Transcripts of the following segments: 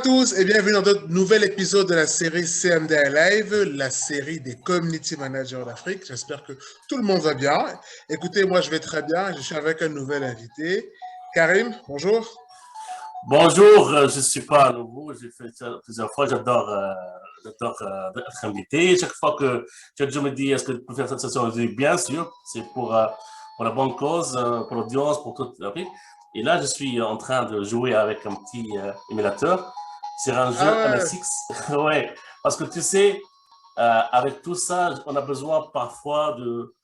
tous et bienvenue dans notre nouvel épisode de la série CMDI Live, la série des Community Managers d'Afrique. J'espère que tout le monde va bien. Écoutez, moi je vais très bien, je suis avec un nouvel invité. Karim, bonjour. Bonjour, je ne suis pas nouveau, j'ai fait ça plusieurs fois, j'adore être invité. Chaque fois que je me dis, est-ce que tu peux faire cette session? Je dis, bien sûr, c'est pour la bonne cause, pour l'audience, pour toute l'Afrique. Et là, je suis en train de jouer avec un petit émulateur sur un jeu MSX. Ouais, parce que tu sais, avec tout ça, on a besoin parfois de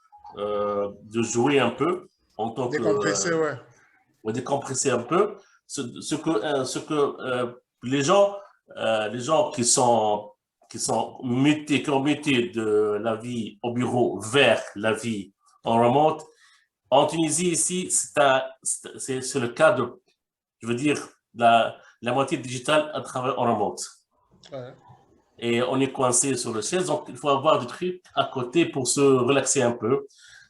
jouer un peu en tant que... Décompressé, ouais. Ou décompresser un peu. Ce que les gens qui sont mutés, qui ont muté de la vie au bureau vers la vie en remote, en Tunisie, ici, c'est le cas de, je veux dire, la moitié digitale à travers en remote. Ouais. Et on est coincé sur le chaise, donc il faut avoir du truc à côté pour se relaxer un peu.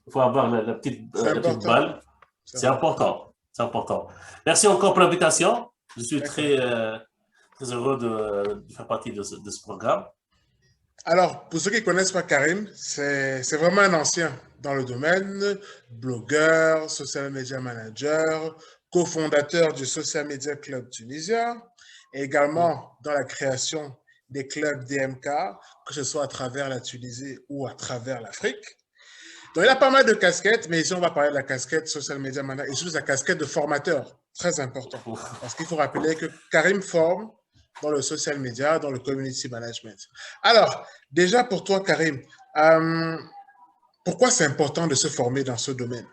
Il faut avoir la petite balle. C'est important. C'est important. Merci encore pour l'invitation. Je suis très heureux de faire partie de ce programme. Alors, pour ceux qui ne connaissent pas Karim, c'est vraiment un ancien dans le domaine, blogueur, social media manager, cofondateur du Social Media Club tunisien, et également dans la création des clubs DMK, que ce soit à travers la Tunisie ou à travers l'Afrique. Donc, il a pas mal de casquettes, mais ici, on va parler de la casquette social media manager et surtout la casquette de formateur, très important. Parce qu'il faut rappeler que Karim forme dans le social media, dans le community management. Alors, déjà pour toi, Karim, pourquoi c'est important de se former dans ce domaine?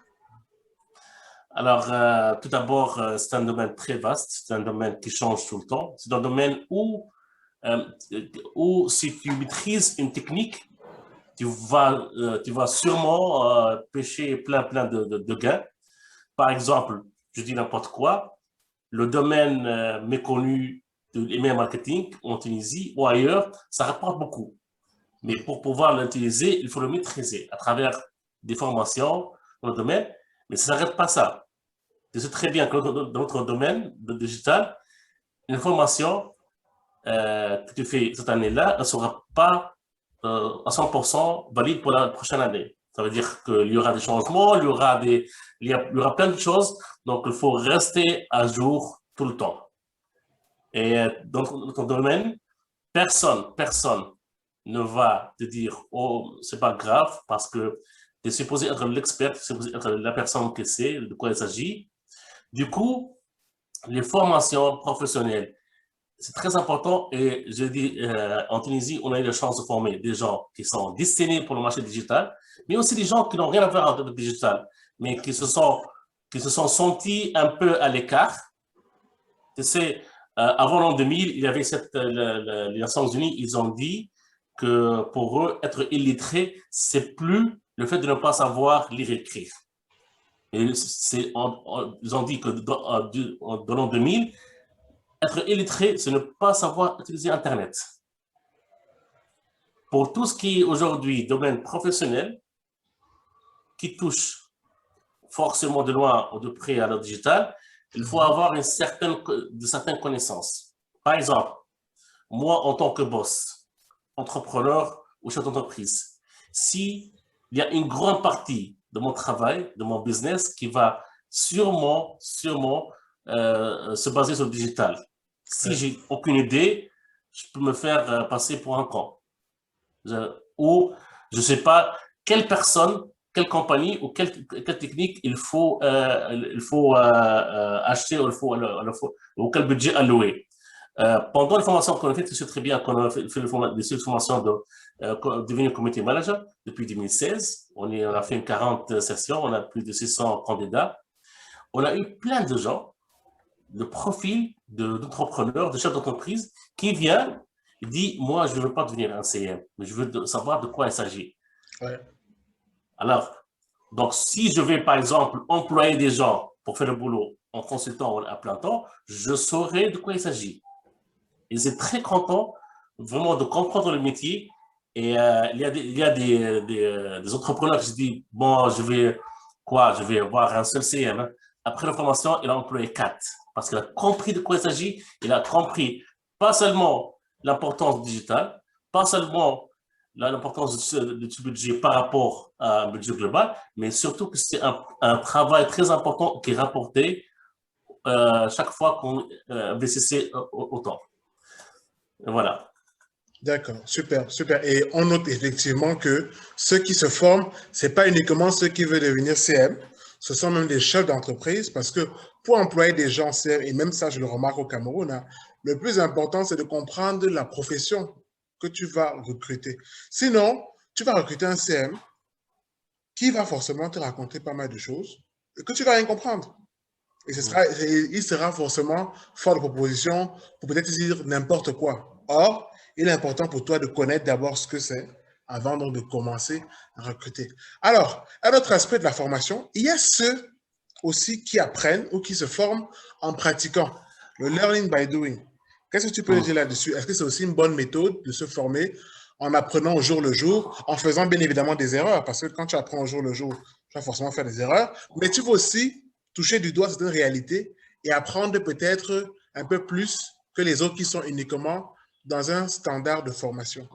Alors, tout d'abord, c'est un domaine très vaste, c'est un domaine qui change tout le temps. C'est un domaine où si tu maîtrises une technique, tu vas sûrement pêcher plein de gains. Par exemple, je dis n'importe quoi, le domaine méconnu de l'email marketing en Tunisie ou ailleurs, ça rapporte beaucoup. Mais pour pouvoir l'utiliser, il faut le maîtriser à travers des formations dans le domaine. Mais ça ne s'arrête pas ça. Tu sais très bien que dans notre domaine de digital, une formation que tu fais cette année-là ne sera pas à 100% valide pour la prochaine année. Ça veut dire qu'il y aura des changements, il y aura plein de choses. Donc, il faut rester à jour tout le temps. Et dans notre domaine, personne ne va te dire « Oh, c'est pas grave » parce que tu es supposé être l'expert, tu es supposé être la personne qui sait de quoi il s'agit. Du coup, les formations professionnelles, c'est très important et je dis, en Tunisie, on a eu la chance de former des gens qui sont destinés pour le marché digital, mais aussi des gens qui n'ont rien à faire avec le digital, mais qui se sont sentis un peu à l'écart. Tu sais, avant l'an 2000, il y avait les Nations Unies, ils ont dit que pour eux, être illettré, c'est plus le fait de ne pas savoir lire et écrire. Et ils ont dit que dans l'an 2000, être illettré, c'est ne pas savoir utiliser Internet. Pour tout ce qui est aujourd'hui domaine professionnel, qui touche forcément de loin ou de près à l'heure digital, il faut avoir certaines connaissances. Par exemple, moi, en tant que boss, entrepreneur ou chef d'entreprise, s'il y a une grande partie de mon travail, de mon business, qui va sûrement se baser sur le digital. Si j'ai aucune idée, je peux me faire passer pour un con. Ou je ne sais pas quelle personne, quelle compagnie ou quelle technique il faut acheter ou quel budget allouer. Pendant les formations qu'on a faites, je sais très bien qu'on a fait des formations de devenir community manager depuis 2016. On a fait une 40 sessions, on a plus de 600 candidats. On a eu plein de gens, de profils d'entrepreneurs, de chefs d'entreprise qui viennent et disent « Moi, je ne veux pas devenir un CM, mais je veux savoir de quoi il s'agit. Ouais. » Alors, donc, si je vais, par exemple, employer des gens pour faire le boulot en consultant à plein temps, je saurai de quoi il s'agit. Ils sont très contents vraiment de comprendre le métier. Et il y a des entrepreneurs qui se disent « Bon, je vais avoir un seul CM. Hein. » Après la formation, il a employé 4 parce qu'il a compris de quoi il s'agit. Il a compris pas seulement l'importance du digital, pas seulement l'importance de ce budget par rapport à un budget global, mais surtout que c'est un travail très important qui est rapporté chaque fois qu'on investissait autant. Voilà. D'accord, super, super. Et on note effectivement que ceux qui se forment, ce n'est pas uniquement ceux qui veulent devenir CM, ce sont même des chefs d'entreprise parce que pour employer des gens CM, et même ça je le remarque au Cameroun, hein, le plus important c'est de comprendre la profession que tu vas recruter. Sinon, tu vas recruter un CM qui va forcément te raconter pas mal de choses et que tu ne vas rien comprendre. Et il sera forcément fort de proposition pour peut-être dire n'importe quoi. Or, il est important pour toi de connaître d'abord ce que c'est avant donc de commencer à recruter. Alors, un autre aspect de la formation, il y a ceux aussi qui apprennent ou qui se forment en pratiquant. Le learning by doing. Qu'est-ce que tu peux dire là-dessus? Est-ce que c'est aussi une bonne méthode de se former en apprenant au jour le jour, en faisant bien évidemment des erreurs? Parce que quand tu apprends au jour le jour, tu vas forcément faire des erreurs, mais tu vas aussi toucher du doigt certaines réalités et apprendre peut-être un peu plus que les autres qui sont uniquement dans un standard de formation.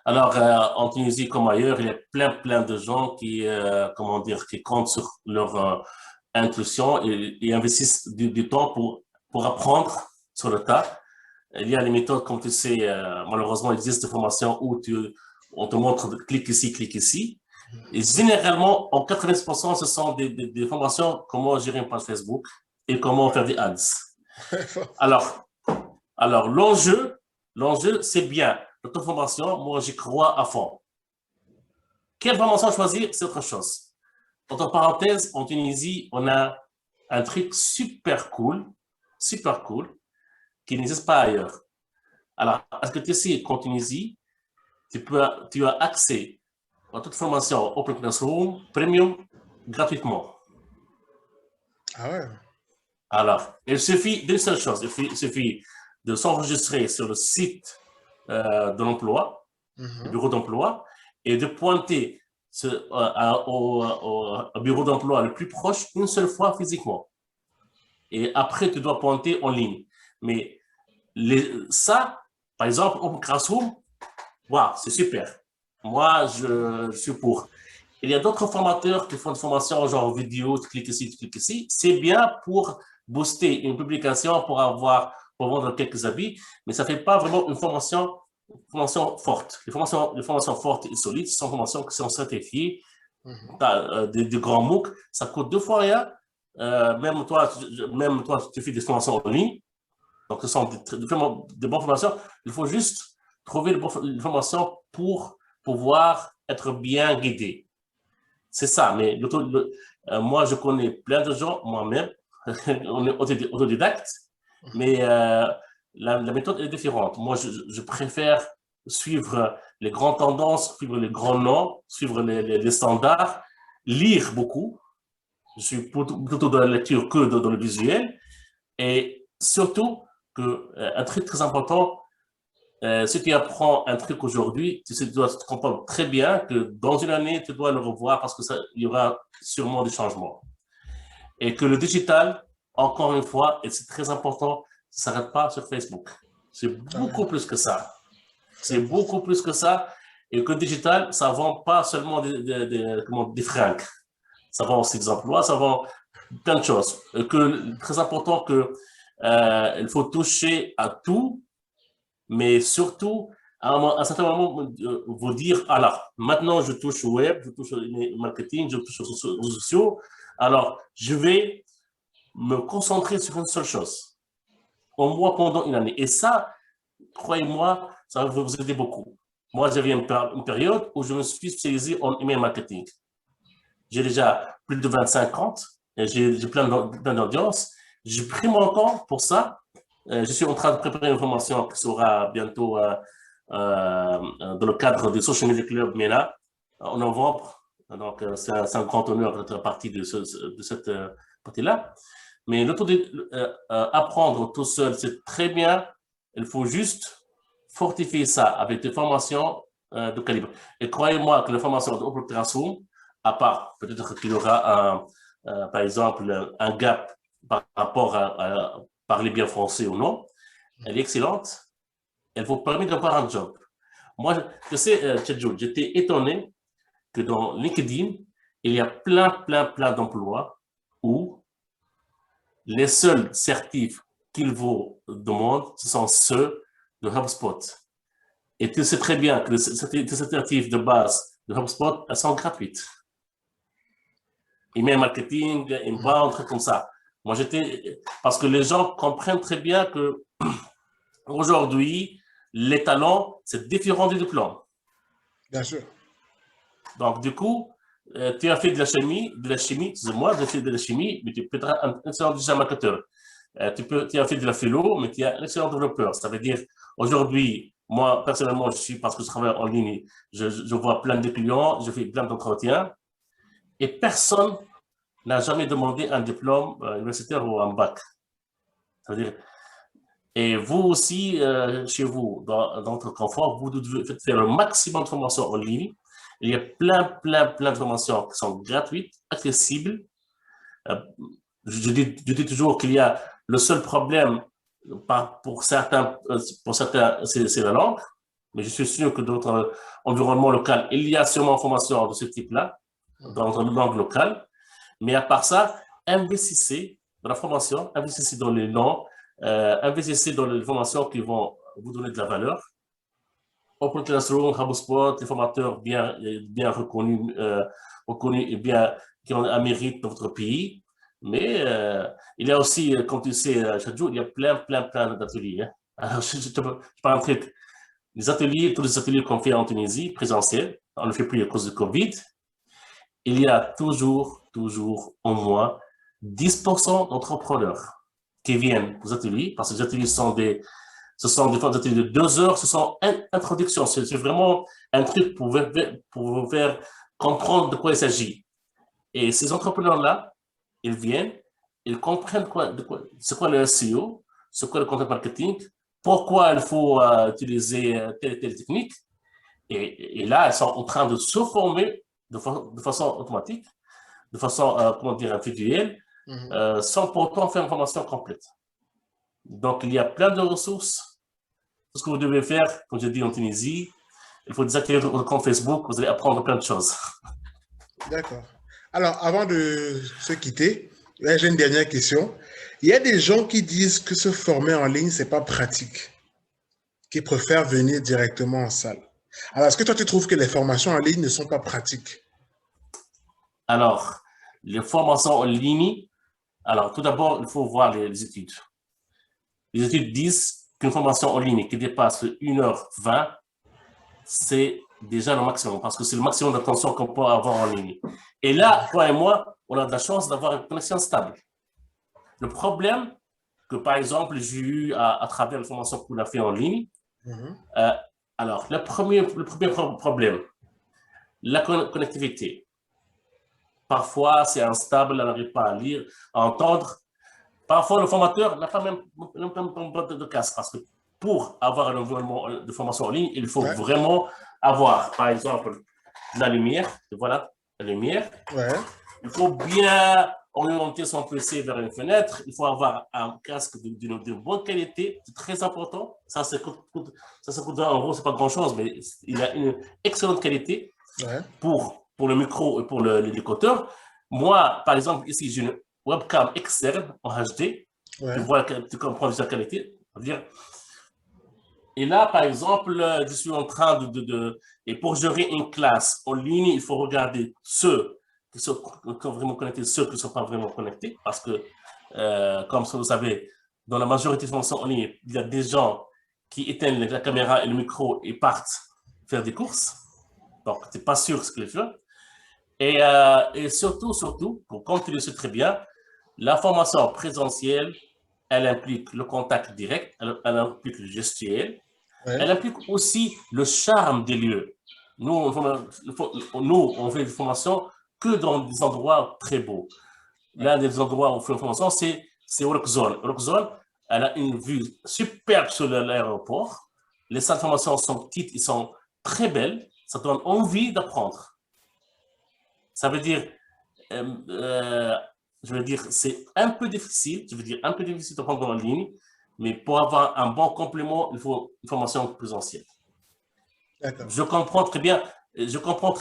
Alors, en Tunisie comme ailleurs, il y a plein de gens qui, comment dire, qui comptent sur leur intuition et investissent du temps pour apprendre sur le tas. Il y a les méthodes, comme tu sais, malheureusement, il existe des formations où on te montre clique ici, clique ici. Et généralement, en 80%, ce sont des formations comment gérer une page Facebook et comment faire des ads. Alors l'enjeu, c'est bien. L'auto-formation, moi, j'y crois à fond. Quelle formation choisir, c'est autre chose. Entre parenthèses, en Tunisie, on a un truc super cool, qui n'existe pas ailleurs. Alors, est-ce que tu sais qu'en Tunisie, tu as accès à toute formation Open Classroom Premium gratuitement? Ah ouais. Alors, il suffit d'une seule chose, il suffit de s'enregistrer sur le site de l'emploi, le bureau d'emploi, et de pointer au bureau d'emploi le plus proche une seule fois physiquement. Et après, tu dois pointer en ligne. Mais ça, par exemple, Open Classroom, wow, c'est super. Moi, je suis pour. Il y a d'autres formateurs qui font des formations genre vidéo, tu cliques ici, tu cliques ici. C'est bien pour booster une publication, pour vendre quelques habits, mais ça ne fait pas vraiment une formation forte. Les formations fortes et solides sont des formations qui sont certifiées. Des grands MOOC, ça coûte 2 fois rien. Même toi, tu fais des formations en ligne. Donc, ce sont des bonnes formations. Il faut juste trouver les formations pour pouvoir être bien guidé. C'est ça. Mais moi, je connais plein de gens, moi-même, on est autodidacte, mais la méthode est différente. Moi, je préfère suivre les grandes tendances, suivre les grands noms, suivre les standards, lire beaucoup. Je suis plutôt dans la lecture que dans le visuel. Et surtout, un truc très important, si tu apprends un truc aujourd'hui, tu dois te comprendre très bien que dans une année, tu dois le revoir parce que il y aura sûrement des changements. Et que le digital, encore une fois, et c'est très important, ça ne s'arrête pas sur Facebook. C'est beaucoup plus que ça. C'est beaucoup plus que ça. Et que le digital, ça ne vend pas seulement des fringues. Ça vend aussi des emplois, ça vend plein de choses. Et que très important il faut toucher à tout, mais surtout, à un certain moment, vous dire, alors, maintenant, je touche au web, je touche au marketing, je touche aux réseaux sociaux, alors, je vais me concentrer sur une seule chose, au moins pendant une année. Et ça, croyez-moi, ça va vous aider beaucoup. Moi, j'avais une période où je me suis spécialisé en email marketing. J'ai déjà plus de 25 ans, j'ai plein d'audience. J'ai pris mon temps pour ça. Je suis en train de préparer une formation qui sera bientôt dans le cadre du Social Media Club MENA en novembre. Donc, c'est un grand honneur d'être partie de cette partie-là. Mais apprendre tout seul, c'est très bien. Il faut juste fortifier ça avec des formations de calibre. Et croyez-moi que les formations de Open Classroom, à part peut-être qu'il y aura, par exemple, un gap par rapport à parler bien français ou non, elle est excellente, elle vous permet d'avoir un job. Moi, je sais, Tchadjoul, j'étais étonné que dans LinkedIn, il y a plein d'emplois où les seuls certifs qu'ils vous demandent, ce sont ceux de HubSpot. Et tu sais très bien que ces certifs de base de HubSpot, elles sont gratuites. Email marketing, inbound, trucs comme ça. Moi, parce que les gens comprennent très bien que aujourd'hui, les talents, c'est différent du diplôme. Bien sûr. Donc, du coup, tu as fait de la chimie, excusez-moi, tu as fait de la chimie, mais tu peux être un excellent digital marketeur. Tu as fait de la philo, mais tu es un excellent développeur. Ça veut dire, aujourd'hui, moi, personnellement, parce que je travaille en ligne, je vois plein de clients, je fais plein d'entretiens, et personne n'a jamais demandé un diplôme universitaire ou un bac. Ça veut dire, et vous aussi, chez vous, dans votre confort, vous devez faire le maximum de formations en ligne. Il y a plein de formations qui sont gratuites, accessibles. Je dis toujours qu'il y a le seul problème pour certains, c'est la langue. Mais je suis sûr que dans notre environnement local, il y a sûrement une formation de ce type-là, dans notre langue locale. Mais à part ça, investissez dans la formation, investissez dans les noms, investissez dans les formations qui vont vous donner de la valeur. Open Classroom, HubSpot, les formateurs bien reconnus, et bien qui ont un mérite dans votre pays. Mais il y a aussi, comme tu sais, Chadjou, il y a plein d'ateliers. Hein. Alors, je parle un truc. Tous les ateliers qu'on fait en Tunisie, présentiels, on ne le fait plus à cause du Covid. Il y a toujours au moins 10% d'entrepreneurs qui viennent aux ateliers, parce que les ateliers ce sont des fois des ateliers de 2 heures, ce sont une introduction, c'est vraiment un truc pour vous faire comprendre de quoi il s'agit. Et ces entrepreneurs-là, ils viennent, ils comprennent c'est quoi le SEO, c'est quoi le content marketing, pourquoi il faut utiliser telle et telle technique. Et là, ils sont en train de se former de façon automatique, de façon, comment dire, individuelle, sans pourtant faire une formation complète. Donc, il y a plein de ressources. Tout ce que vous devez faire, comme je dis en Tunisie, il faut désactiver votre compte Facebook, vous allez apprendre plein de choses. D'accord. Alors, avant de se quitter, là, j'ai une dernière question. Il y a des gens qui disent que se former en ligne, c'est pas pratique, qui préfèrent venir directement en salle. Alors, est-ce que toi, tu trouves que les formations en ligne ne sont pas pratiques? Alors, les formations en ligne, alors tout d'abord, il faut voir les études. Les études disent qu'une formation en ligne qui dépasse 1h20, c'est déjà le maximum, parce que c'est le maximum d'attention qu'on peut avoir en ligne. Et là, toi et moi, on a de la chance d'avoir une connexion stable. Le problème que, par exemple, j'ai eu à travers la formation qu'on a fait en ligne, alors, le premier problème, la connectivité. Parfois, c'est instable, on n'arrive pas à lire, à entendre. Parfois, le formateur n'a pas même de casque, parce que pour avoir un environnement de formation en ligne, il faut vraiment avoir, par exemple, la lumière. Voilà, la lumière. Il faut bien orienter son PC vers une fenêtre. Il faut avoir un casque de bonne qualité. C'est très important. Ça coûte 20 €, c'est pas grand-chose, mais il a une excellente qualité pour le micro et pour l'écouteur. Moi, par exemple, ici, j'ai une webcam externe en HD. Tu comprends déjà la qualité. Et là, par exemple, je suis en train et pour gérer une classe en ligne, il faut regarder ceux qui sont vraiment connectés, ceux qui ne sont pas vraiment connectés, parce que, comme vous savez, dans la majorité des formations en ligne, il y a des gens qui éteignent la caméra et le micro et partent faire des courses. Donc, tu n'es pas sûr ce qu'ils font. Et surtout, comme tu le sais très bien, la formation présentielle, elle implique le contact direct, elle implique le gestuel, elle implique aussi le charme des lieux. Nous, on fait des formations que dans des endroits très beaux. L'un des endroits où on fait une formation, c'est Workzone. Workzone, elle a une vue superbe sur l'aéroport. Les salles de formation sont petites, ils sont très belles. Ça donne envie d'apprendre. Ça veut dire, je veux dire, c'est un peu difficile, je veux dire, un peu difficile d'apprendre en ligne, mais pour avoir un bon complément, il faut une formation présentielle. Je comprends très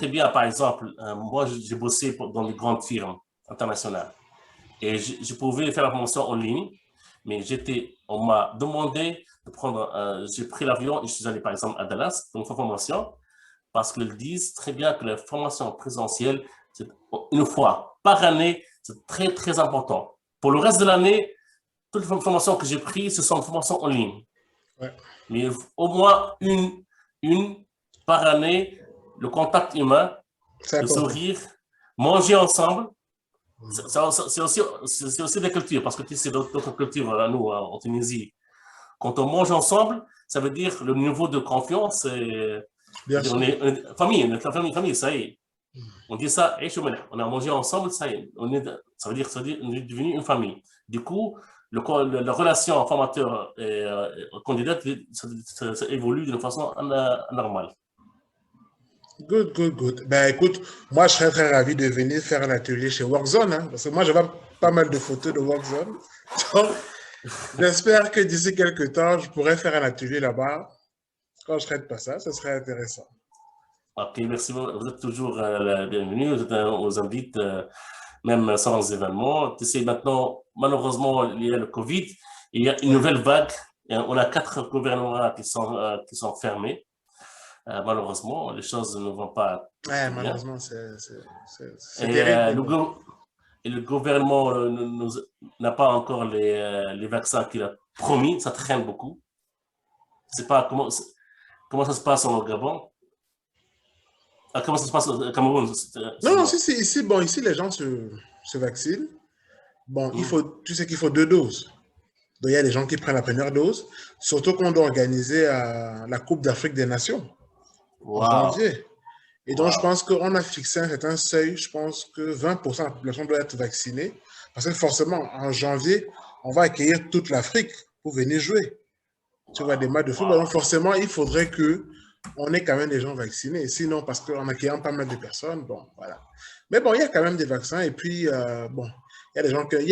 bien, par exemple, moi, j'ai bossé dans des grandes firmes internationales et je pouvais faire la formation en ligne, mais on m'a demandé de prendre, j'ai pris l'avion et je suis allé, par exemple, à Dallas pour une formation parce qu'ils disent très bien que la formation présentielle, c'est une fois par année, c'est très, très important. Pour le reste de l'année, toutes les formations que j'ai prises, ce sont des formations en ligne. Ouais. Mais au moins une par année, le contact humain, le sourire, manger ensemble, c'est aussi des cultures, parce que tu sais, d'autres cultures, là, nous, en Tunisie, quand on mange ensemble, ça veut dire le niveau de confiance, on est famille, ça y est. On dit ça, on a mangé ensemble, ça y est, ça veut dire qu'on est devenu une famille. Du coup, la relation formateur et candidat, ça évolue d'une façon normale. Good. Ben écoute, moi je serais très ravi de venir faire un atelier chez Workzone, hein, parce que moi je vois pas mal de photos de Workzone. Donc, j'espère que d'ici quelques temps, je pourrais faire un atelier là-bas. Quand je serai de passage, ce serait intéressant. Ok, merci. Vous êtes toujours la bienvenue. On vous invite, même sans les événements. Tu sais, maintenant, malheureusement, il y a le Covid. Il y a une nouvelle vague. On a 4 gouvernements qui sont fermés. Malheureusement, les choses ne vont pas. Ouais, malheureusement, c'est terrible. Et le gouvernement n'a pas encore les vaccins qu'il a promis. Ça traîne beaucoup. Je ne sais pas comment ça se passe au Gabon. Comment ça se passe au Cameroun? Non, ici, les gens se vaccinent. Bon, tu sais qu'il faut 2 doses. Donc, il y a des gens qui prennent la première dose, surtout qu'on doit organiser la Coupe d'Afrique des Nations en janvier. Et donc, je pense qu'on a fixé un certain seuil. Je pense que 20% de la population doit être vaccinée. Parce que forcément, en janvier, on va accueillir toute l'Afrique pour venir jouer. Tu vois, des matchs de football. Donc, forcément, il faudrait qu'on ait quand même des gens vaccinés. Sinon, parce qu'en accueillant pas mal de personnes, bon, voilà. Mais bon, il y a quand même des vaccins. Et puis, bon, il y a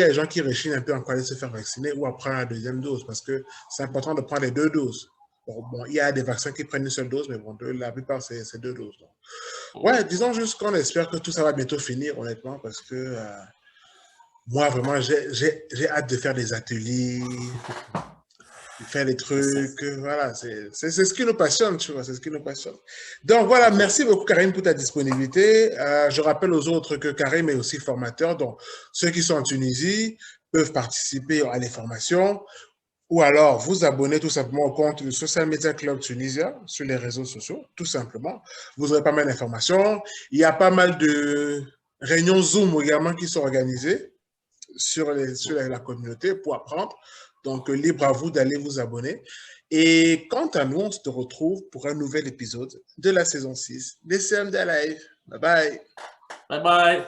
des gens qui rechignent un peu encore aller se faire vacciner ou à prendre la deuxième dose parce que c'est important de prendre les 2 doses. Bon, il y a des vaccins qui prennent une seule dose, mais bon, la plupart, c'est 2 doses. Donc. Ouais, disons juste qu'on espère que tout ça va bientôt finir, honnêtement, parce que moi, vraiment, j'ai hâte de faire des ateliers, faire des trucs, voilà, c'est ce qui nous passionne, tu vois, c'est ce qui nous passionne. Donc voilà, merci beaucoup Karim pour ta disponibilité. Je rappelle aux autres que Karim est aussi formateur, donc ceux qui sont en Tunisie peuvent participer à les formations ou alors vous abonner tout simplement au compte du Social Media Club Tunisia sur les réseaux sociaux, tout simplement. Vous aurez pas mal d'informations. Il y a pas mal de réunions Zoom également qui sont organisées sur la communauté pour apprendre. Donc, libre à vous d'aller vous abonner. Et quant à nous, on se retrouve pour un nouvel épisode de la saison 6 des CMD Live. Bye bye. Bye bye.